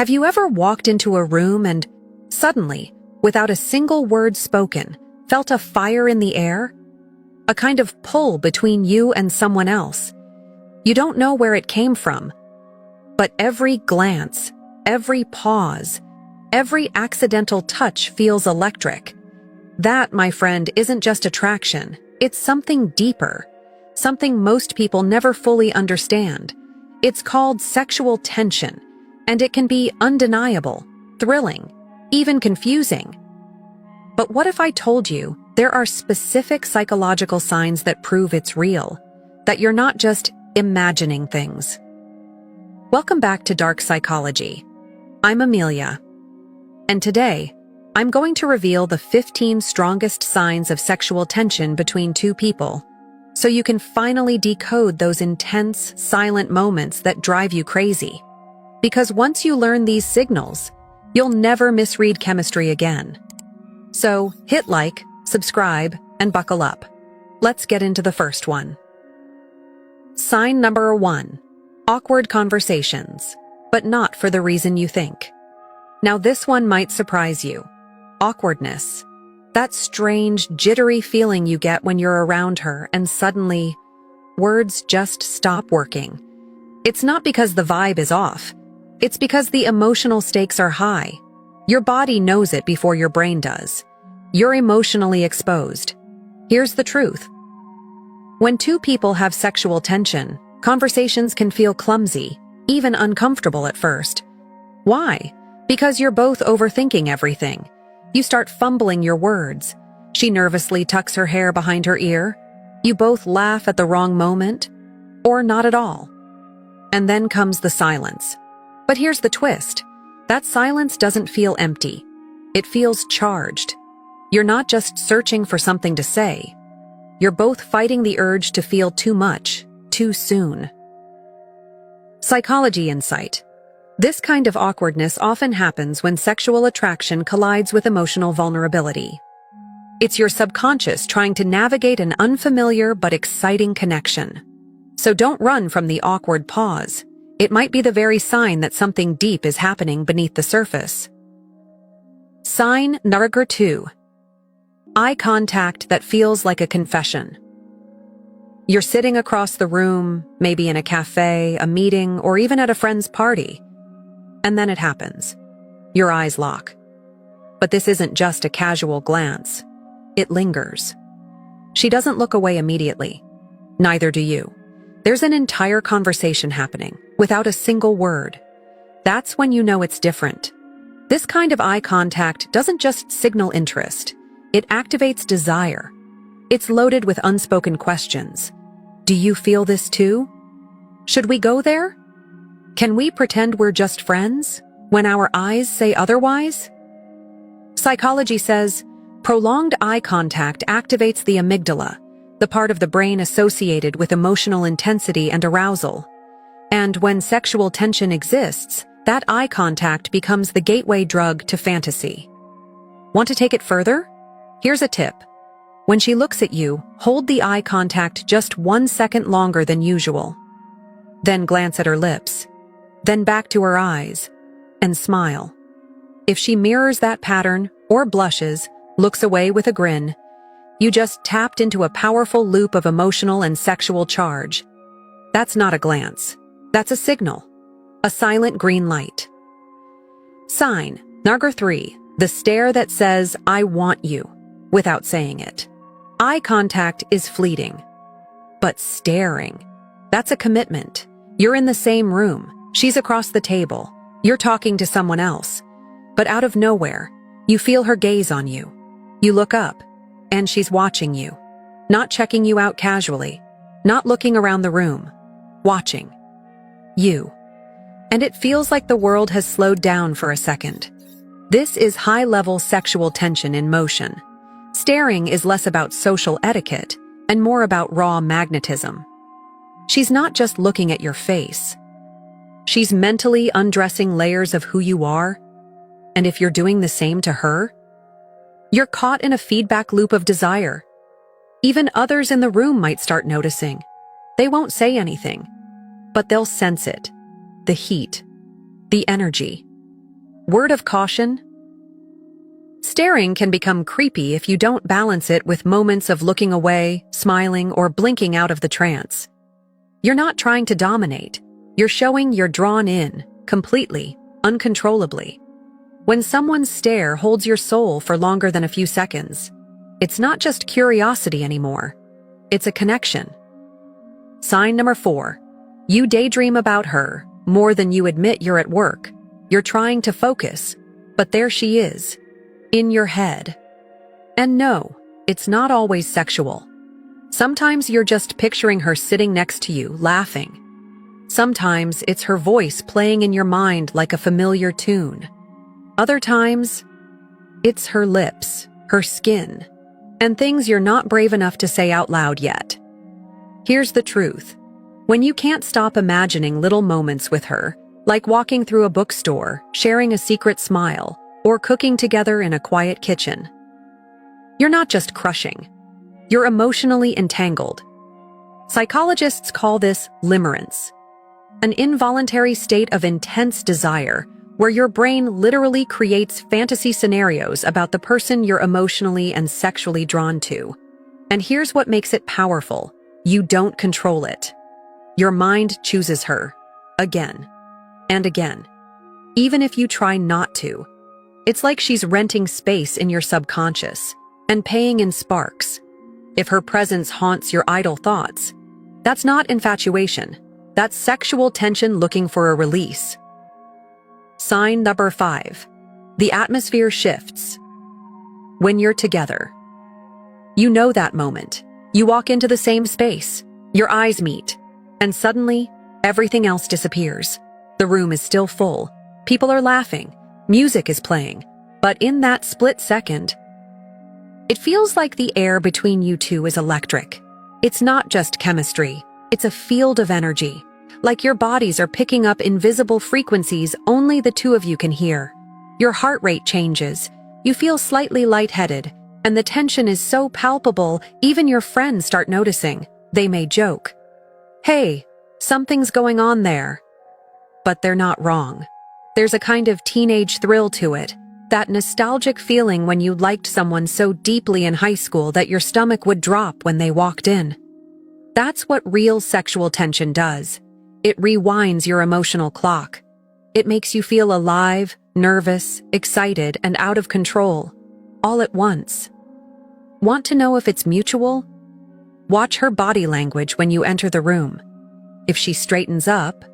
Have you ever walked into a room and suddenly, without a single word spoken, felt a fire in the air? A kind of pull between you and someone else. You don't know where it came from, but every glance, every pause, every accidental touch feels electric. That, my friend, isn't just attraction. It's something deeper, something most people never fully understand. It's called sexual tension, and it can be undeniable, thrilling, even confusing. But what if I told you there are specific psychological signs that prove it's real, that you're not just imagining things? Welcome back to Dark Psychology. I'm Amelia, and today, I'm going to reveal the 15 strongest signs of sexual tension between two people, so you can finally decode those intense, silent moments that drive you crazy. Because once you learn these signals, you'll never misread chemistry again. So hit like, subscribe, and buckle up. Let's get into the first one. Sign number 1. Awkward conversations, but not for the reason you think. Now this one might surprise you. Awkwardness. That strange, jittery feeling you get when you're around her and suddenly, words just stop working. It's not because the vibe is off. It's because the emotional stakes are high. Your body knows it before your brain does. You're emotionally exposed. Here's the truth. When two people have sexual tension, conversations can feel clumsy, even uncomfortable at first. Why? Because you're both overthinking everything. You start fumbling your words. She nervously tucks her hair behind her ear. You both laugh at the wrong moment, or not at all. And then comes the silence. But here's the twist. That silence doesn't feel empty. It feels charged. You're not just searching for something to say. You're both fighting the urge to feel too much, too soon. Psychology insight. This kind of awkwardness often happens when sexual attraction collides with emotional vulnerability. It's your subconscious trying to navigate an unfamiliar but exciting connection. So don't run from the awkward pause. It might be the very sign that something deep is happening beneath the surface. Sign number 2. Eye contact that feels like a confession. You're sitting across the room, maybe in a cafe, a meeting, or even at a friend's party. And then it happens. Your eyes lock. But this isn't just a casual glance. It lingers. She doesn't look away immediately. Neither do you. There's an entire conversation happening, without a single word. That's when you know it's different. This kind of eye contact doesn't just signal interest. It activates desire. It's loaded with unspoken questions. Do you feel this too? Should we go there? Can we pretend we're just friends when our eyes say otherwise? Psychology says, prolonged eye contact activates the amygdala, the part of the brain associated with emotional intensity and arousal. And when sexual tension exists, that eye contact becomes the gateway drug to fantasy. Want to take it further? Here's a tip. When she looks at you, hold the eye contact just 1 second longer than usual. Then glance at her lips. Then back to her eyes, and smile. If she mirrors that pattern, or blushes, looks away with a grin, you just tapped into a powerful loop of emotional and sexual charge. That's not a glance. That's a signal. A silent green light. Sign number 3. The stare that says, I want you, without saying it. Eye contact is fleeting. But staring, that's a commitment. You're in the same room. She's across the table. You're talking to someone else. But out of nowhere, you feel her gaze on you. You look up, and she's watching you. Not checking you out casually. Not looking around the room. Watching. You. And it feels like the world has slowed down for a second. This is high-level sexual tension in motion. Staring is less about social etiquette and more about raw magnetism. She's not just looking at your face. She's mentally undressing layers of who you are, and if you're doing the same to her, you're caught in a feedback loop of desire. Even others in the room might start noticing. They won't say anything, but they'll sense it. The heat, the energy. Word of caution: staring can become creepy if you don't balance it with moments of looking away, smiling, or blinking out of the trance. You're not trying to dominate. You're showing you're drawn in, completely, uncontrollably. When someone's stare holds your soul for longer than a few seconds, it's not just curiosity anymore. It's a connection. Sign number 4. You daydream about her more than you admit you're at work. You're trying to focus, but there she is, in your head. And no, it's not always sexual. Sometimes you're just picturing her sitting next to you, laughing. Sometimes it's her voice playing in your mind like a familiar tune. Other times, it's her lips, her skin, and things you're not brave enough to say out loud yet. Here's the truth. When you can't stop imagining little moments with her, like walking through a bookstore, sharing a secret smile, or cooking together in a quiet kitchen, you're not just crushing. You're emotionally entangled. Psychologists call this limerence, an involuntary state of intense desire where your brain literally creates fantasy scenarios about the person you're emotionally and sexually drawn to. And here's what makes it powerful. You don't control it. Your mind chooses her, again and again, even if you try not to. It's like she's renting space in your subconscious and paying in sparks. If her presence haunts your idle thoughts, that's not infatuation. That's sexual tension looking for a release. Sign number 5. The atmosphere shifts. When you're together. You know that moment. You walk into the same space. Your eyes meet. And suddenly, everything else disappears. The room is still full. People are laughing. Music is playing. But in that split second, it feels like the air between you two is electric. It's not just chemistry. It's a field of energy. Like your bodies are picking up invisible frequencies only the two of you can hear. Your heart rate changes. You feel slightly lightheaded. And the tension is so palpable, even your friends start noticing. They may joke, "Hey, something's going on there." But they're not wrong. There's a kind of teenage thrill to it. That nostalgic feeling when you liked someone so deeply in high school that your stomach would drop when they walked in. That's what real sexual tension does. It rewinds your emotional clock. It makes you feel alive, nervous, excited, and out of control, all at once. Want to know if it's mutual? Watch her body language when you enter the room. If she straightens up,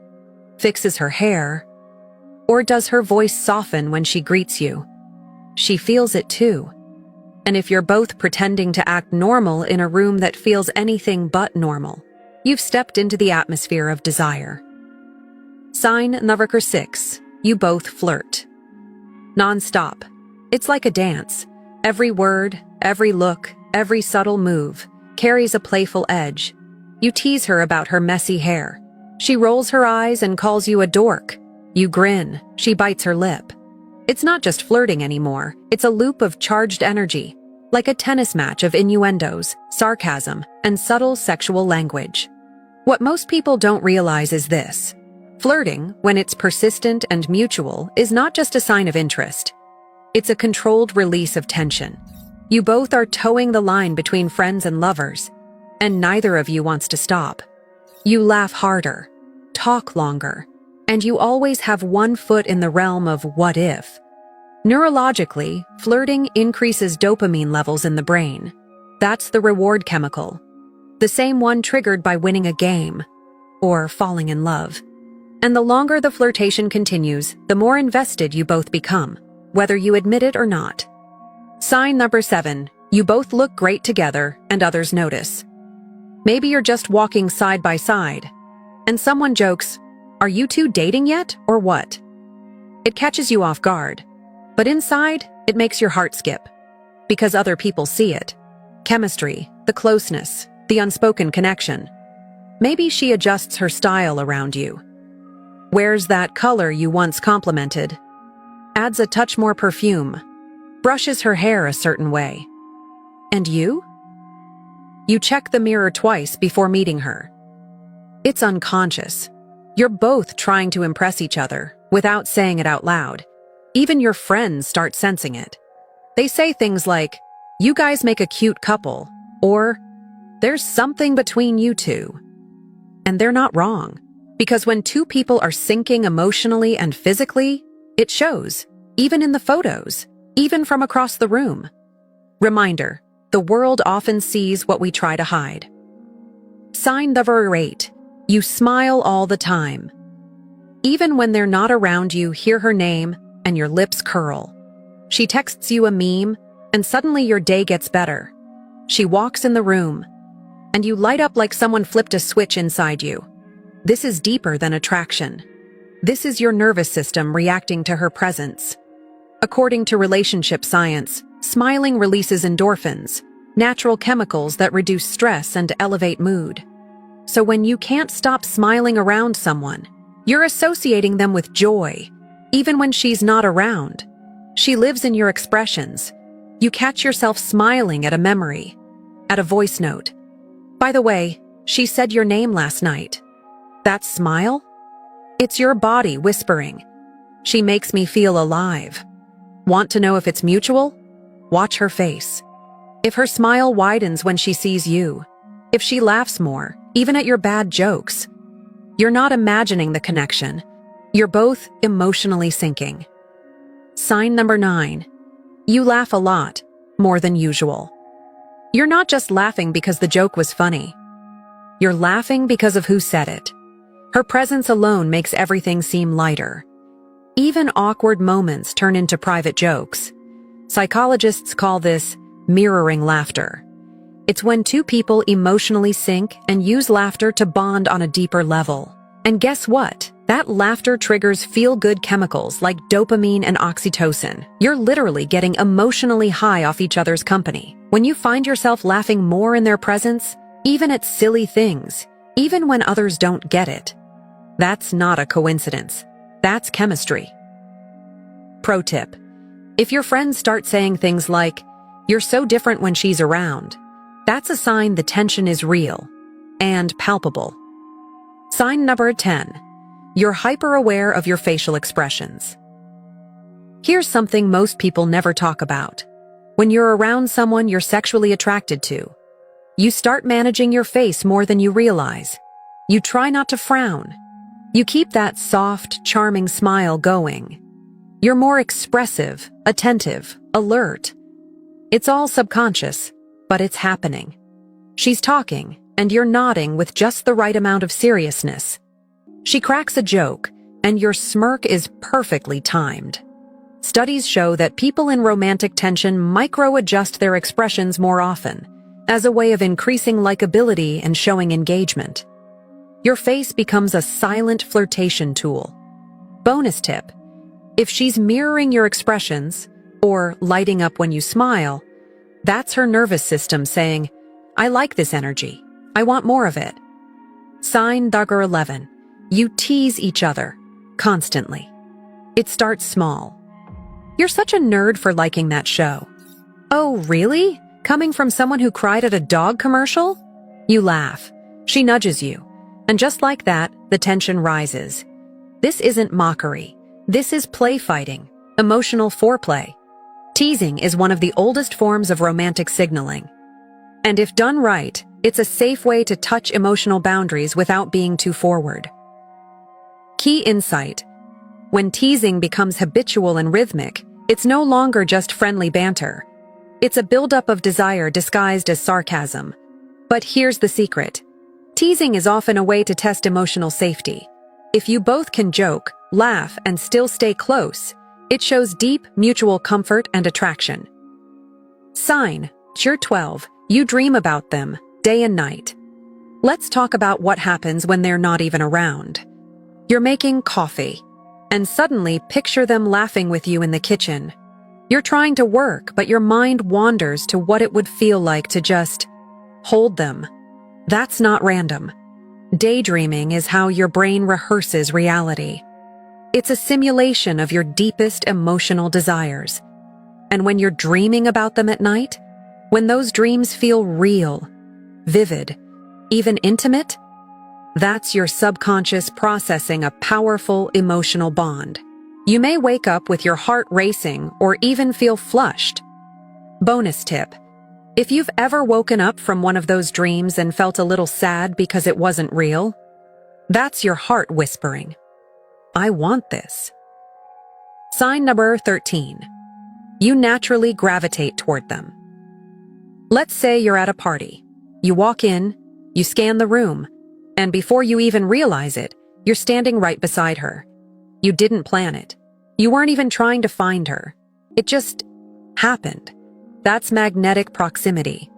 fixes her hair, or does her voice soften when she greets you, she feels it too. And if you're both pretending to act normal in a room that feels anything but normal, you've stepped into the atmosphere of desire. Sign number 6. You both flirt. Non-stop. It's like a dance. Every word, every look, every subtle move carries a playful edge. You tease her about her messy hair. She rolls her eyes and calls you a dork. You grin. She bites her lip. It's not just flirting anymore. It's a loop of charged energy, like a tennis match of innuendos, sarcasm, and subtle sexual language. What most people don't realize is this. Flirting, when it's persistent and mutual, is not just a sign of interest. It's a controlled release of tension. You both are towing the line between friends and lovers, and neither of you wants to stop. You laugh harder, talk longer, and you always have one foot in the realm of what if. Neurologically, flirting increases dopamine levels in the brain. That's the reward chemical, the same one triggered by winning a game or falling in love. And the longer the flirtation continues, the more invested you both become, whether you admit it or not. Sign number 7. You both look great together and others notice. Maybe you're just walking side by side, and someone jokes, "Are you two dating yet, or what?" It catches you off guard, but inside, it makes your heart skip, because other people see it. Chemistry, the closeness, the unspoken connection. Maybe she adjusts her style around you, wears that color you once complimented, adds a touch more perfume, brushes her hair a certain way. And you? You check the mirror twice before meeting her. It's unconscious. You're both trying to impress each other without saying it out loud. Even your friends start sensing it. They say things like, "You guys make a cute couple," or "There's something between you two." And they're not wrong, because when two people are syncing emotionally and physically, it shows, even in the photos, even from across the room. Reminder, the world often sees what we try to hide. Sign number 8. You smile all the time. Even when they're not around, you hear her name and your lips curl. She texts you a meme, and suddenly your day gets better. She walks in the room, and you light up like someone flipped a switch inside you. This is deeper than attraction. This is your nervous system reacting to her presence. According to relationship science, smiling releases endorphins, natural chemicals that reduce stress and elevate mood. So when you can't stop smiling around someone, you're associating them with joy, even when she's not around. She lives in your expressions. You catch yourself smiling at a memory, at a voice note. "By the way, she said your name last night." That smile? It's your body whispering, "She makes me feel alive." Want to know if it's mutual? Watch her face. If her smile widens when she sees you, if she laughs more, even at your bad jokes, you're not imagining the connection. You're both emotionally syncing. Sign number 9. You laugh a lot, more than usual. You're not just laughing because the joke was funny. You're laughing because of who said it. Her presence alone makes everything seem lighter. Even awkward moments turn into private jokes. Psychologists call this mirroring laughter. It's when two people emotionally sync and use laughter to bond on a deeper level. And guess what? That laughter triggers feel-good chemicals like dopamine and oxytocin. You're literally getting emotionally high off each other's company. When you find yourself laughing more in their presence, even at silly things, even when others don't get it, that's not a coincidence. That's chemistry. Pro tip: if your friends start saying things like, "You're so different when she's around," that's a sign the tension is real and palpable. Sign number 10. You're hyper-aware of your facial expressions. Here's something most people never talk about. When you're around someone you're sexually attracted to, you start managing your face more than you realize. You try not to frown. You keep that soft, charming smile going. You're more expressive, attentive, alert. It's all subconscious, but it's happening. She's talking, and you're nodding with just the right amount of seriousness. She cracks a joke, and your smirk is perfectly timed. Studies show that people in romantic tension micro-adjust their expressions more often, as a way of increasing likability and showing engagement. Your face becomes a silent flirtation tool. Bonus tip: if she's mirroring your expressions, or lighting up when you smile, that's her nervous system saying, "I like this energy. I want more of it." Sign number 11. You tease each other, constantly. It starts small. "You're such a nerd for liking that show." "Oh, really? Coming from someone who cried at a dog commercial?" You laugh. She nudges you. And just like that, the tension rises. This isn't mockery. This is play fighting, emotional foreplay. Teasing is one of the oldest forms of romantic signaling. And if done right, it's a safe way to touch emotional boundaries without being too forward. Key insight: when teasing becomes habitual and rhythmic, it's no longer just friendly banter. It's a buildup of desire disguised as sarcasm. But here's the secret. Teasing is often a way to test emotional safety. If you both can joke, laugh, and still stay close, it shows deep, mutual comfort and attraction. Sign: you're 12. You dream about them, day and night. Let's talk about what happens when they're not even around. You're making coffee, and suddenly picture them laughing with you in the kitchen. You're trying to work, but your mind wanders to what it would feel like to just hold them. That's not random. Daydreaming is how your brain rehearses reality. It's a simulation of your deepest emotional desires. And when you're dreaming about them at night, when those dreams feel real, vivid, even intimate, that's your subconscious processing a powerful emotional bond. You may wake up with your heart racing or even feel flushed. Bonus tip: if you've ever woken up from one of those dreams and felt a little sad because it wasn't real, that's your heart whispering, "I want this." Sign number 13. You naturally gravitate toward them. Let's say you're at a party. You walk in, you scan the room, and before you even realize it, you're standing right beside her. You didn't plan it. You weren't even trying to find her. It just happened. That's magnetic proximity.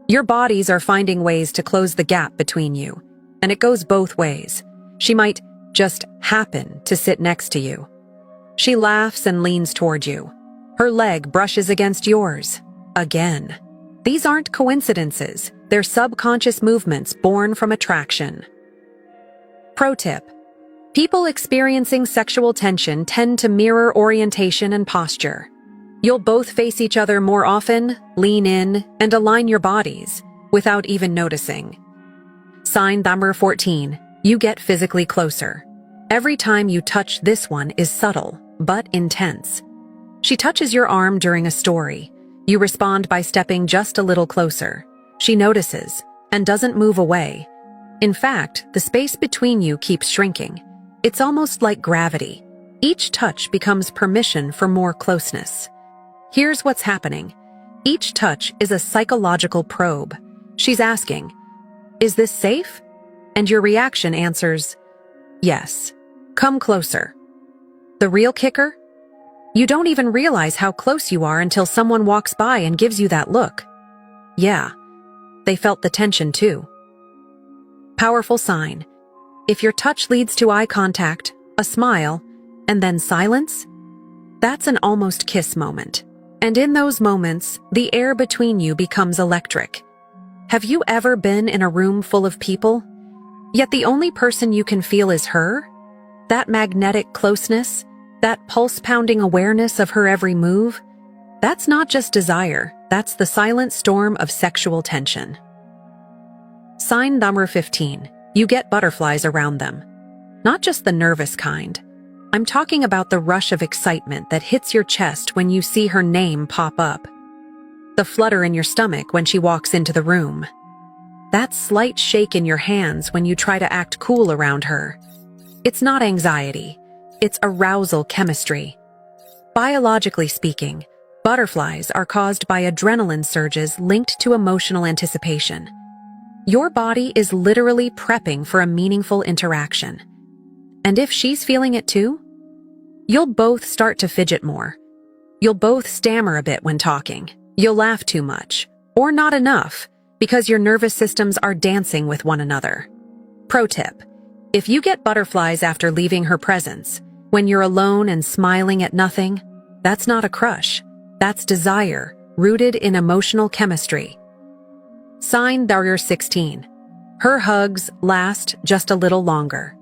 Your bodies are finding ways to close the gap between you, and it goes both ways. She might just happen to sit next to you. She laughs and leans toward you. Her leg brushes against yours. Again. These aren't coincidences. They're subconscious movements born from attraction. Pro tip: people experiencing sexual tension tend to mirror orientation and posture. You'll both face each other more often, lean in, and align your bodies without even noticing. Sign number 14. You get physically closer. Every time you touch this one is subtle, but intense. She touches your arm during a story. You respond by stepping just a little closer. She notices and doesn't move away. In fact, the space between you keeps shrinking. It's almost like gravity. Each touch becomes permission for more closeness. Here's what's happening. Each touch is a psychological probe. She's asking, "Is this safe?" And your reaction answers, "Yes. Come closer." The real kicker? You don't even realize how close you are until someone walks by and gives you that look. Yeah, they felt the tension too. Powerful sign. If your touch leads to eye contact, a smile, and then silence, that's an almost kiss moment. And in those moments, the air between you becomes electric. Have you ever been in a room full of people, yet the only person you can feel is her? That magnetic closeness, that pulse-pounding awareness of her every move, that's not just desire, that's the silent storm of sexual tension. Sign number 15. You get butterflies around them. Not just the nervous kind. I'm talking about the rush of excitement that hits your chest when you see her name pop up. The flutter in your stomach when she walks into the room. That slight shake in your hands when you try to act cool around her. It's not anxiety. It's arousal chemistry. Biologically speaking, butterflies are caused by adrenaline surges linked to emotional anticipation. Your body is literally prepping for a meaningful interaction. And if she's feeling it too, you'll both start to fidget more. You'll both stammer a bit when talking. You'll laugh too much, or not enough, because your nervous systems are dancing with one another. Pro tip: if you get butterflies after leaving her presence, when you're alone and smiling at nothing, that's not a crush. That's desire, rooted in emotional chemistry. Sign number 16. Her hugs last just a little longer.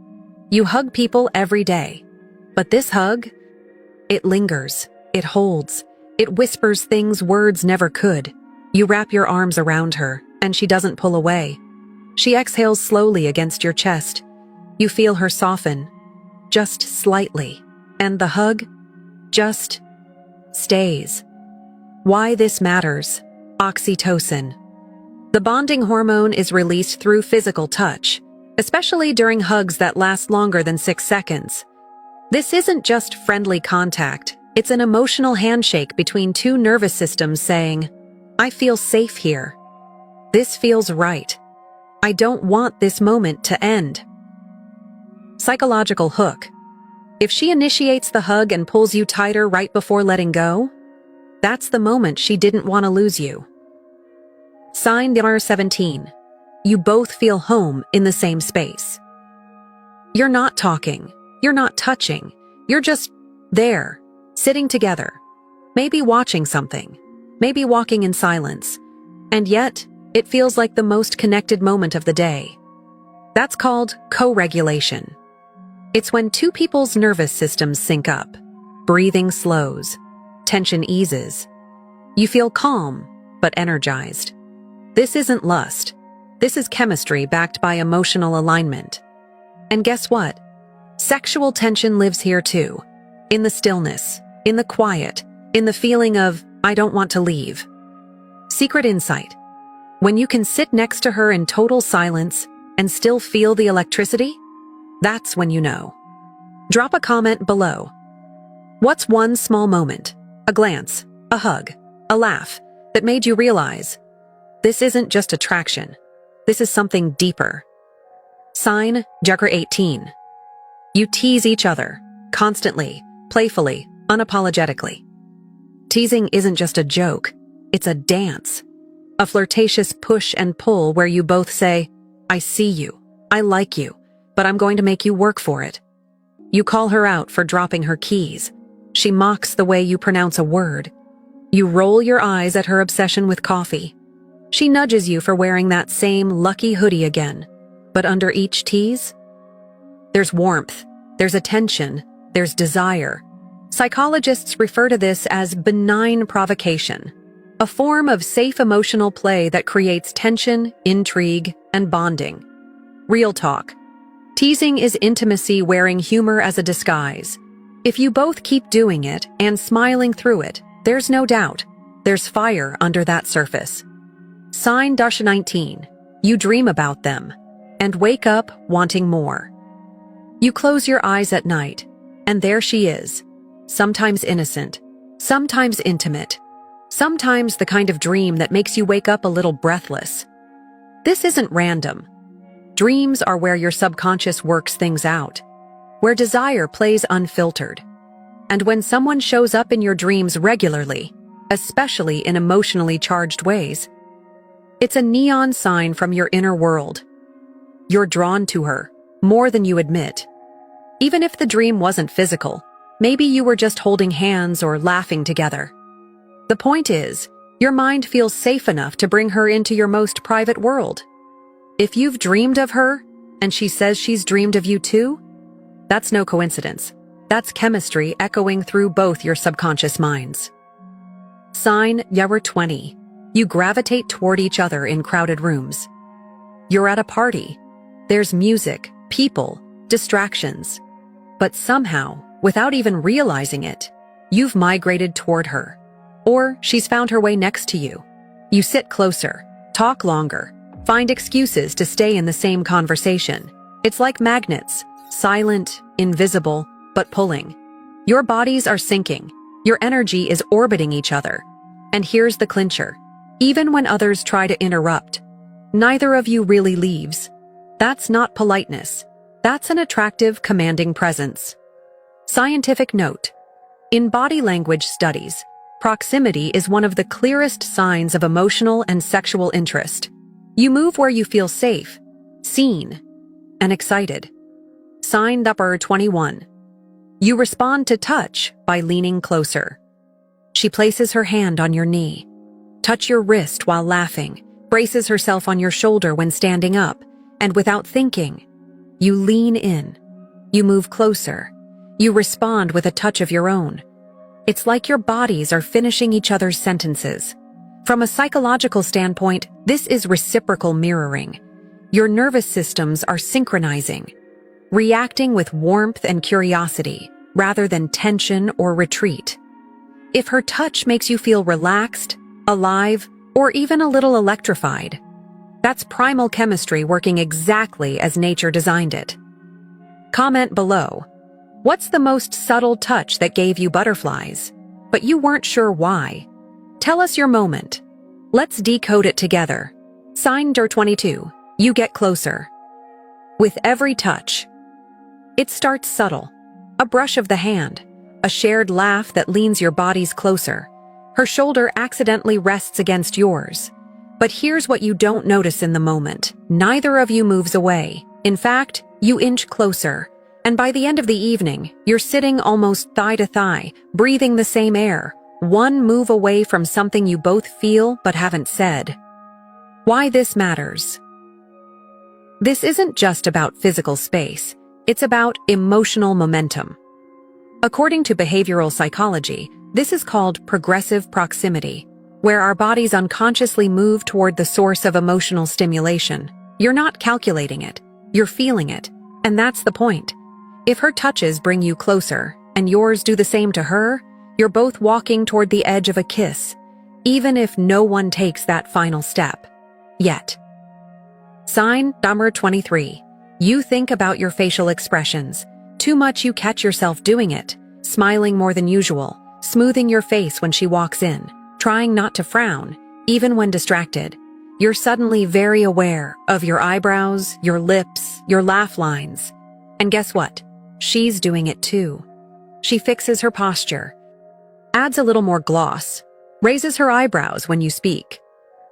You hug people every day, but this hug, it lingers, it holds, it whispers things words never could. You wrap your arms around her, and she doesn't pull away. She exhales slowly against your chest. You feel her soften, just slightly, and the hug just stays. Why this matters? Oxytocin. The bonding hormone is released through physical touch, especially during hugs that last longer than 6 seconds. This isn't just friendly contact, it's an emotional handshake between two nervous systems saying, "I feel safe here. This feels right. I don't want this moment to end." Psychological hook. If she initiates the hug and pulls you tighter right before letting go, that's the moment she didn't want to lose you. Sign number 17. You both feel home in the same space. You're not talking, you're not touching, you're just there, sitting together, maybe watching something, maybe walking in silence, and yet it feels like the most connected moment of the day. That's called co-regulation. It's when two people's nervous systems sync up, breathing slows, tension eases. You feel calm, but energized. This isn't lust. This is chemistry backed by emotional alignment. And guess what? Sexual tension lives here too. in the stillness, in the quiet, in the feeling of, I don't want to leave. Secret insight. When you can sit next to her in total silence and still feel the electricity, that's when you know. Drop a comment below. What's one small moment, a glance, a hug, a laugh, that made you realize, this isn't just attraction, this is something deeper? Sign, Joker 18. You tease each other, constantly, playfully, unapologetically. Teasing isn't just a joke, it's a dance. A flirtatious push and pull where you both say, I see you, I like you, but I'm going to make you work for it. You call her out for dropping her keys. She mocks the way you pronounce a word. You roll your eyes at her obsession with coffee. She nudges you for wearing that same lucky hoodie again. But under each tease, there's warmth, there's attention, there's desire. Psychologists refer to this as benign provocation, a form of safe emotional play that creates tension, intrigue, and bonding. Real talk. Teasing is intimacy wearing humor as a disguise. If you both keep doing it and smiling through it, there's no doubt, there's fire under that surface. Sign Dasha 19. You dream about them and wake up wanting more. You close your eyes at night, and there she is, sometimes innocent, sometimes intimate, sometimes the kind of dream that makes you wake up a little breathless. This isn't random. Dreams are where your subconscious works things out, where desire plays unfiltered. And when someone shows up in your dreams regularly, especially in emotionally charged ways, it's a neon sign from your inner world. You're drawn to her, more than you admit. Even if the dream wasn't physical, maybe you were just holding hands or laughing together. The point is, your mind feels safe enough to bring her into your most private world. If you've dreamed of her, and she says she's dreamed of you too, that's no coincidence. That's chemistry echoing through both your subconscious minds. Sign Year 20. You gravitate toward each other in crowded rooms. You're at a party. There's music, people, distractions. But somehow, without even realizing it, you've migrated toward her. Or she's found her way next to you. You sit closer, talk longer, find excuses to stay in the same conversation. It's like magnets, silent, invisible, but pulling. Your bodies are syncing. Your energy is orbiting each other. And here's the clincher. Even when others try to interrupt, neither of you really leaves. That's not politeness. That's an attractive, commanding presence. Scientific note. In body language studies, proximity is one of the clearest signs of emotional and sexual interest. You move where you feel safe, seen, and excited. Sign Number 21. You respond to touch by leaning closer. She places her hand on your knee, touch your wrist while laughing, braces herself on your shoulder when standing up, and without thinking, you lean in. You move closer. You respond with a touch of your own. It's like your bodies are finishing each other's sentences. From a psychological standpoint, this is reciprocal mirroring. Your nervous systems are synchronizing, reacting with warmth and curiosity, rather than tension or retreat. If her touch makes you feel relaxed, alive, or even a little electrified, that's primal chemistry working exactly as nature designed it. Comment below. What's the most subtle touch that gave you butterflies, but you weren't sure why? Tell us your moment. Let's decode it together. Sign Dir 22. You get closer. With every touch, it starts subtle. A brush of the hand, a shared laugh that leans your bodies closer. Her shoulder accidentally rests against yours. But here's what you don't notice in the moment. Neither of you moves away. In fact, you inch closer. And by the end of the evening, you're sitting almost thigh to thigh, breathing the same air, one move away from something you both feel but haven't said. Why this matters? This isn't just about physical space. It's about emotional momentum. According to behavioral psychology, this is called progressive proximity, where our bodies unconsciously move toward the source of emotional stimulation. You're not calculating it, you're feeling it, and that's the point. If her touches bring you closer, and yours do the same to her, you're both walking toward the edge of a kiss, even if no one takes that final step. Yet. Sign number 23. You think about your facial expressions. Too much you catch yourself doing it, smiling more than usual, smoothing your face when she walks in, trying not to frown, even when distracted. You're suddenly very aware of your eyebrows, your lips, your laugh lines. And guess what? She's doing it too. She fixes her posture, adds a little more gloss, raises her eyebrows when you speak.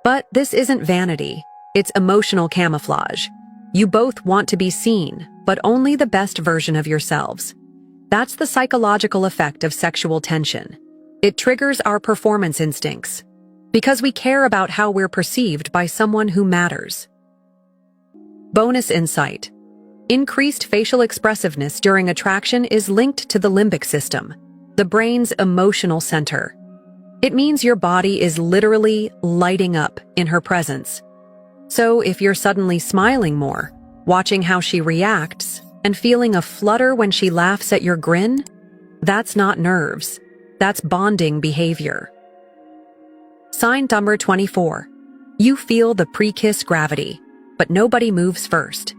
But this isn't vanity, it's emotional camouflage. You both want to be seen, but only the best version of yourselves. That's the psychological effect of sexual tension. It triggers our performance instincts, because we care about how we're perceived by someone who matters. Bonus insight. Increased facial expressiveness during attraction is linked to the limbic system, the brain's emotional center. It means your body is literally lighting up in her presence. So if you're suddenly smiling more, watching how she reacts, and feeling a flutter when she laughs at your grin, that's not nerves, that's bonding behavior. Sign number 24. You feel the pre-kiss gravity, but nobody moves first.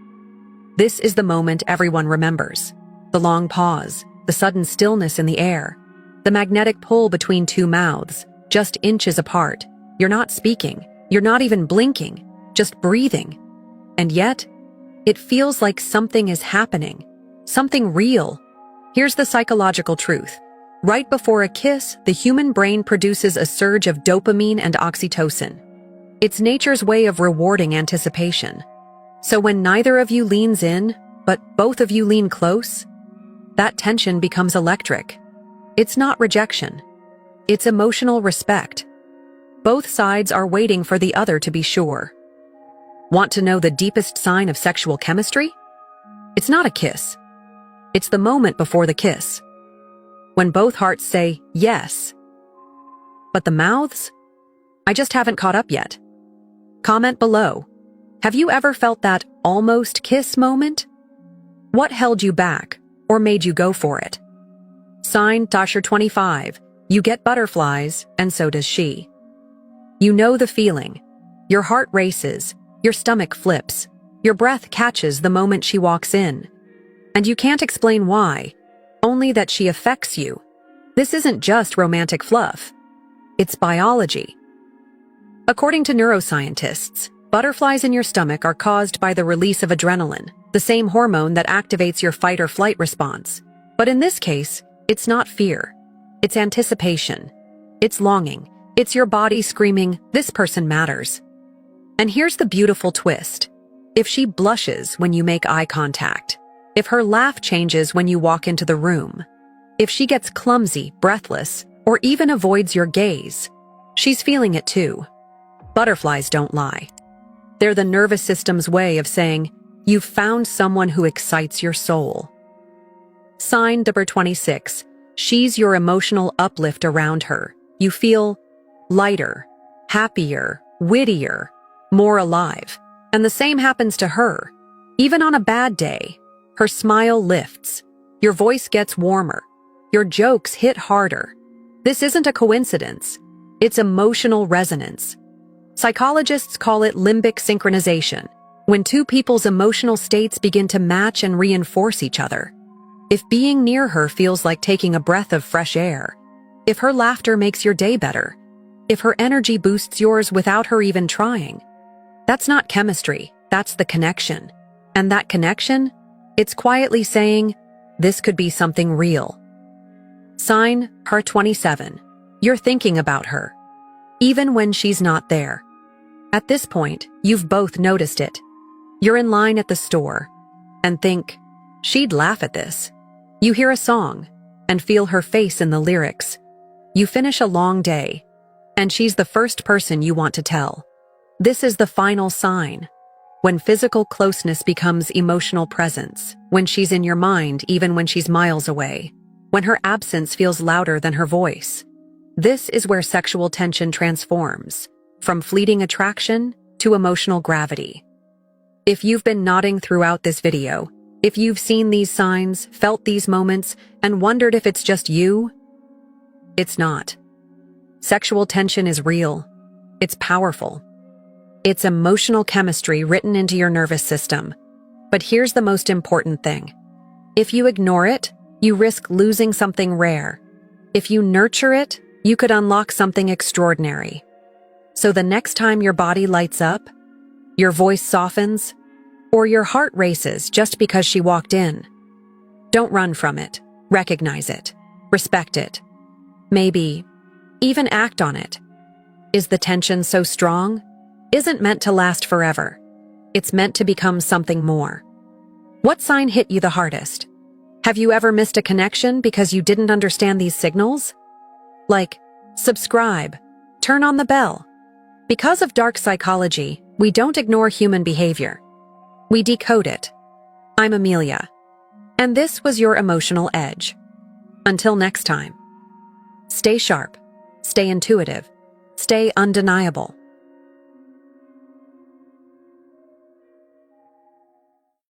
This is the moment everyone remembers. The long pause, the sudden stillness in the air, the magnetic pull between two mouths, just inches apart. You're not speaking, you're not even blinking, just breathing. And yet, it feels like something is happening, something real. Here's the psychological truth. Right before a kiss, the human brain produces a surge of dopamine and oxytocin. It's nature's way of rewarding anticipation. So when neither of you leans in, but both of you lean close, that tension becomes electric. It's not rejection. It's emotional respect. Both sides are waiting for the other to be sure. Want to know the deepest sign of sexual chemistry? It's not a kiss. It's the moment before the kiss, when both hearts say yes. But the mouths? I just haven't caught up yet. Comment below. Have you ever felt that almost kiss moment? What held you back or made you go for it? Sign Tasher 25. You get butterflies, and so does she. You know the feeling. Your heart races, your stomach flips, your breath catches the moment she walks in. And you can't explain why, only that she affects you. This isn't just romantic fluff. It's biology. According to neuroscientists, butterflies in your stomach are caused by the release of adrenaline, the same hormone that activates your fight or flight response. But in this case, it's not fear. It's anticipation. It's longing. It's your body screaming, "This person matters." And here's the beautiful twist. If she blushes when you make eye contact, if her laugh changes when you walk into the room, if she gets clumsy, breathless, or even avoids your gaze, she's feeling it too. Butterflies don't lie. They're the nervous system's way of saying, you've found someone who excites your soul. Sign number 26. She's your emotional uplift around her. You feel lighter, happier, wittier, more alive. And the same happens to her. Even on a bad day, her smile lifts. Your voice gets warmer. Your jokes hit harder. This isn't a coincidence. It's emotional resonance. Psychologists call it limbic synchronization, when two people's emotional states begin to match and reinforce each other. If being near her feels like taking a breath of fresh air, if her laughter makes your day better, if her energy boosts yours without her even trying, that's not chemistry, that's the connection. And that connection, it's quietly saying, this could be something real. Sign her 27. You're thinking about her, even when she's not there. At this point, you've both noticed it. You're in line at the store and think, she'd laugh at this. You hear a song and feel her face in the lyrics. You finish a long day, and she's the first person you want to tell. This is the final sign, when physical closeness becomes emotional presence, when she's in your mind even when she's miles away, when her absence feels louder than her voice. This is where sexual tension transforms, from fleeting attraction to emotional gravity. If you've been nodding throughout this video, If you've seen these signs, felt these moments, and wondered if it's just you, it's not. Sexual tension is real. It's powerful. It's emotional chemistry written into your nervous system. But here's the most important thing. If you ignore it, you risk losing something rare. If you nurture it, you could unlock something extraordinary. So the next time your body lights up, your voice softens, or your heart races just because she walked in, don't run from it. Recognize it. Respect it. Maybe even act on it. Is the tension so strong? Isn't meant to last forever. It's meant to become something more. What sign hit you the hardest? Have you ever missed a connection because you didn't understand these signals? Like, subscribe, turn on the bell. Because of dark psychology, we don't ignore human behavior. We decode it. I'm Amelia. And this was your Emotional Edge. Until next time. Stay sharp, stay intuitive, stay undeniable.